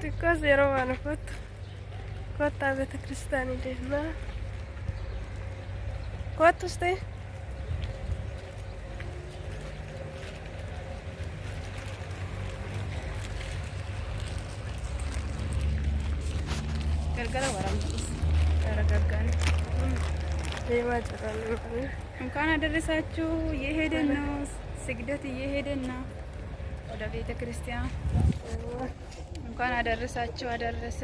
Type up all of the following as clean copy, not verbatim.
Because you don't want to put the Christianity, no? What to stay? Galgala waramtis. Aragaggan. Deemaa jiran እንኳን አደረሳችሁ የሄደን ነው ስግደት እየሄደን ነው ወደ ቤተ ክርስቲያን እንኳን አደረሳችሁ አደረሰ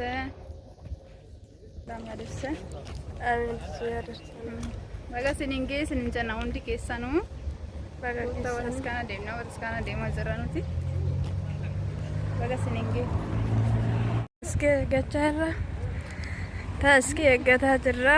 ዳም ያደረሰ አሜን ሲያደርስ ባጋስን እንጌስ እንጀና ወንዲ ከሰኑ ባጋስታ ወስካና ደምና ወስካና ደማ ዘራኑቲ ባጋስን እንጌ እስከ ገቻራ ታስኪ ገታ ድራ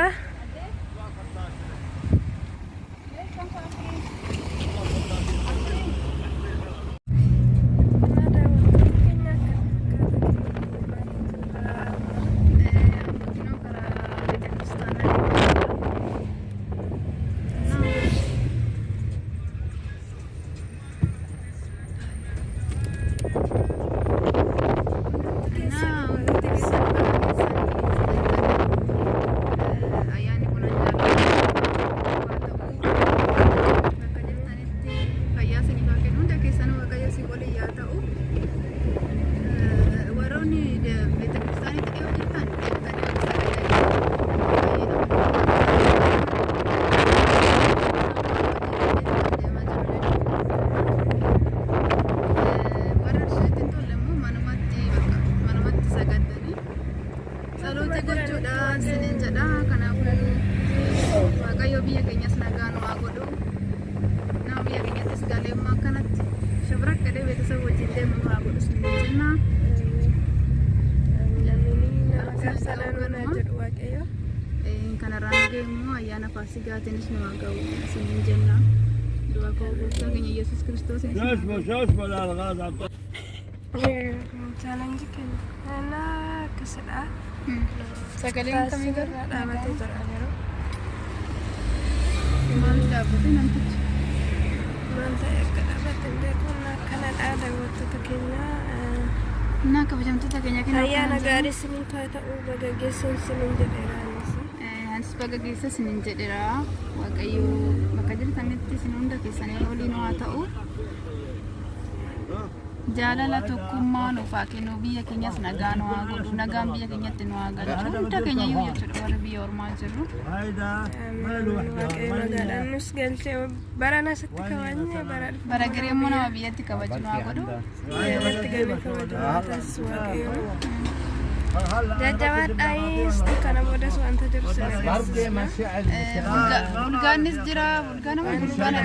Sigaatinis nama gahu sinin jenna dua kau kagenya Yesus Kristus jalan jikin enak keseda sagaling kami mati teralero malu dapat nanti nanti kedapat dekuna kanan ada waktu takenya nah kabajam tu takenya kena ayah negara sini tuh tak ubah gesin sini jadi sebagai kisah sinin jedera waqayyo bakka jirtanitti sin hunda keessanii waliin haa ta'u jaalala tokkummaa nuuf haa kennu biyya keenyas nagaa nu haa godhu nagaan biyya keenyatti nu haa galchu hunda keenya iyyuu jechuudha warri biyya ormaa jirru magaalanus galchee barana sitti kabajne bara gareemmoo nama biyyatti kabaju nu haa godhu biyyatti galee kabaju taasisu waaqayyo jajjabaat dhaayis kana boodas wanta jiru bulgaanis jira bulgaa nama bulgaana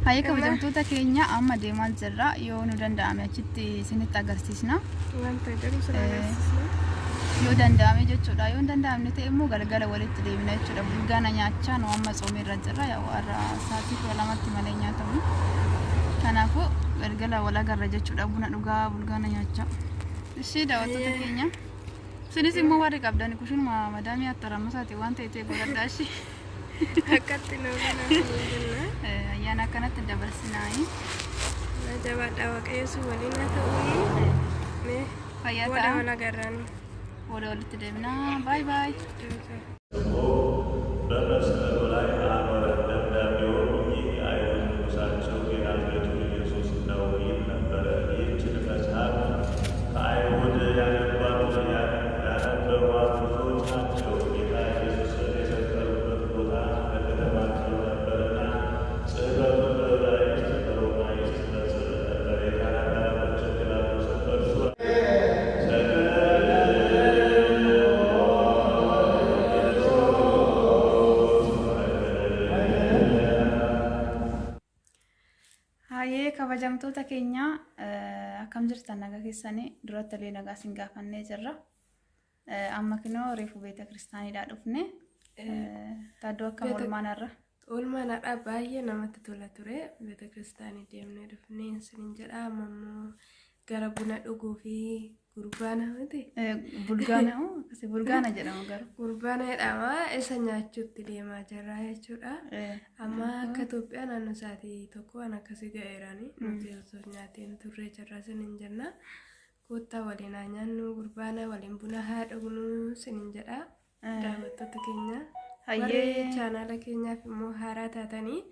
haye kabajamtoota keenya amma deemaa jirra yoo nu danda'ame achitti isinitti agarsiisna wanta jiru agarsiisna yoo danda'ame jechuudha yoo danda'amne ta'e immoo galgala walitti deemna jechuudha bulgaana nyaachaa nu amma soomirra jirra yaa warra saatii 12tti malee nyaatamu kanaafuu galgala wal agarra jechuudha buna dhugaa bulgaana nyaachaa ishee daawwattoota keenya sinis immoo warri qabdan kushinuma madaamii attaramusaati waan ta'eef godhadhaa ishee akkatti nama ayyaana akkanatti dabarsinaayi jabaadhaa waaqayyo si waliin haa ta'uu fayyaa ta'a wal agarran walitti deemnaa baay baay kabajamtoota keenya akkam jirtan nagaa keessanii duratti illee nagaa sin gaafannee jirra amma kinoo reefu beeta kiristaaniidhaa dhufne taaddoo akkam oolmaanarra baay'ee namatti tola ture beeta kiristaanii deemnee dhufnee sinin jedha ammoo gara buna dhuguu fi gurbaana miti. Bulgaana kasi bulgaana jedhamu garuu. Gurbaana jedhama isa nyaachuutti deemaa jirra jechuudha. Amma akka Itoophiyaa naannoo isaatii tokko waan akkasii ga'eerani. Nuti osoo nyaateen turree jirra sinin jenna. Koottaa waliin haa nyaannu gurbaana waliin buna haa dhugnu sinin jedha. Daawwattoota keenya. Warri chaanaala keenyaaf immoo haaraa taatanii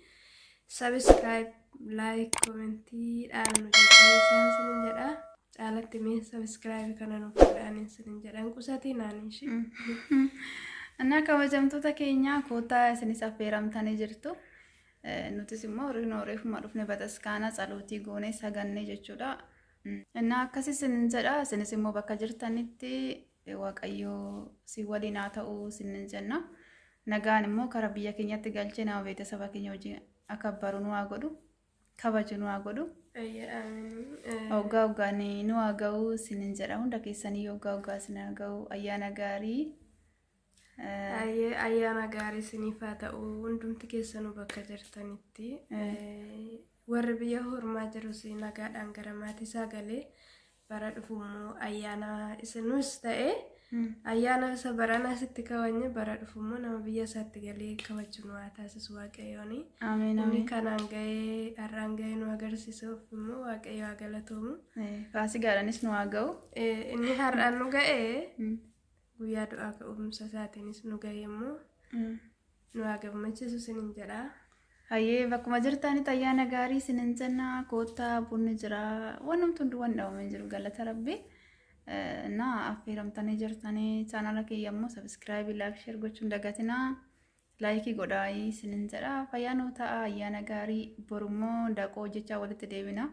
subscribe, like, commentiidhaan nu jajjabeessaa sinin jedha. Caalatti mee subscribe kana nuuf godhanii sinin jedhan qusatii naanishi. Annaa kabajamtoota keenya koottaa isinis affeeramtanii jirtu. Nutis immoo reefuma dhufne bataskaana tsalootii goonee sagannee jechuudha. Innaa akkasii sinin jedha isinis immoo bakka jirtanitti Waaqayyoo si waliin haa ta'u sinin jenna. Nagaan immoo karaa biyya keenyatti galchee nama beeksisa keenya wajjin akka baru nu haa godhu. Kabaju nu haa godhu. Hoggaan nu haa ga'u sinin jedha. Hunda keessanii hoggaa sin haa ga'u ayyaana gaarii. Ayyaana gaarii siniif haa ta'u hundumti keessanuu bakka jirtanitti. Warri biyya hormaa jirus nagaadhaan gara maatii isaa galee bara dhufummoo ayyaana isinus ta'e ayyaana isa baranaa sitti kabajne bara dhufummoo nama biyya isaatti galee kabaju nu haa taasisu Waaqayyooni. Inni kanaan ga'ee har'aan ga'ee nu agarsiisuuf immoo Waaqayyo haa galatoomu. Faasigaadhaanis nu haa ga'u. Inni har'aan nu ga'ee guyyaa du'aa ka'umsa isaatiinis nu ga'ee immoo nu haa gammachiisu sinin jedha. Hayyee bakkuma jirtanitti ayyaana gaarii sinin jenna koottaa bunni jira wanumtu waan dhaabamee jiru galata Rabbii. Na affeeramtanii jirtanii chaanaala kiyya immoo subscribe, like, share gochuun dagatinaa. Like godhaa sinin jedha fayyaanoo ta'a ayyaana gaarii borummoo daqoo hojjechaa walitti deebina.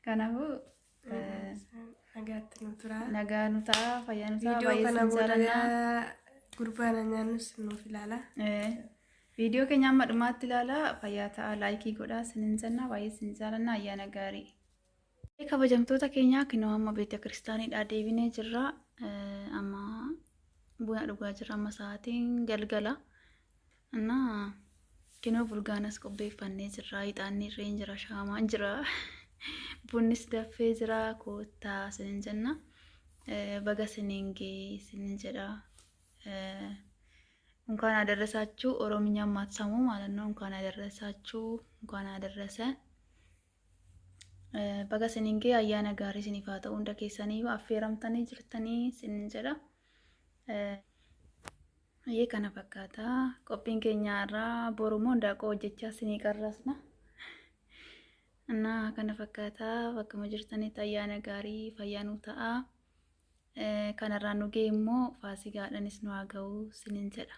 Kanaafuu nagaatti nu tura. Nagaa nu ta'a fayyaanoo ta'a baay'ee sin jaalladha. Gurbaana nyaannus nuuf ilaala. Viidiyoo keenya amma dhumaatti ilaala fayyaa ta'a like godhaa sinin jenna baay'ee sin jaalladha ayyaana gaarii. Kabajamtoota keenya kinoo amma beekta kiristaaniidhaa deebinee jirra. Amma buna dhugaa jirra amma sa'aatiin galgala. Kinoo bulgaanas qopheeffannee jirra. Ixaanni irree jira, shaamaan jira. Bunnis daffee jira koottaa sinin jenna. Baga sinin gee sinin jedha. እንኳን አደረሳችሁ ኦሮምኛ ማትሰሙ ማለት ነው። እንኳን አደረሳችሁ እንኳን አደረሰ baga sininge ayyaana gaarii siniif haa ta'u hunda keessanii affeeramtanii jirtanii sinin jedha. Ayyee kana fakkaata qophiin keenya irraa borumoo daaqoo hojjechaa sinii qarrasna. Annaa kana fakkaata bakkuma jirtanitti ayyaana gaarii fayyaanuu ta'a. Kanarraa nu ga'e immoo faasigaadhanis nu haa ga'u sinin jedha.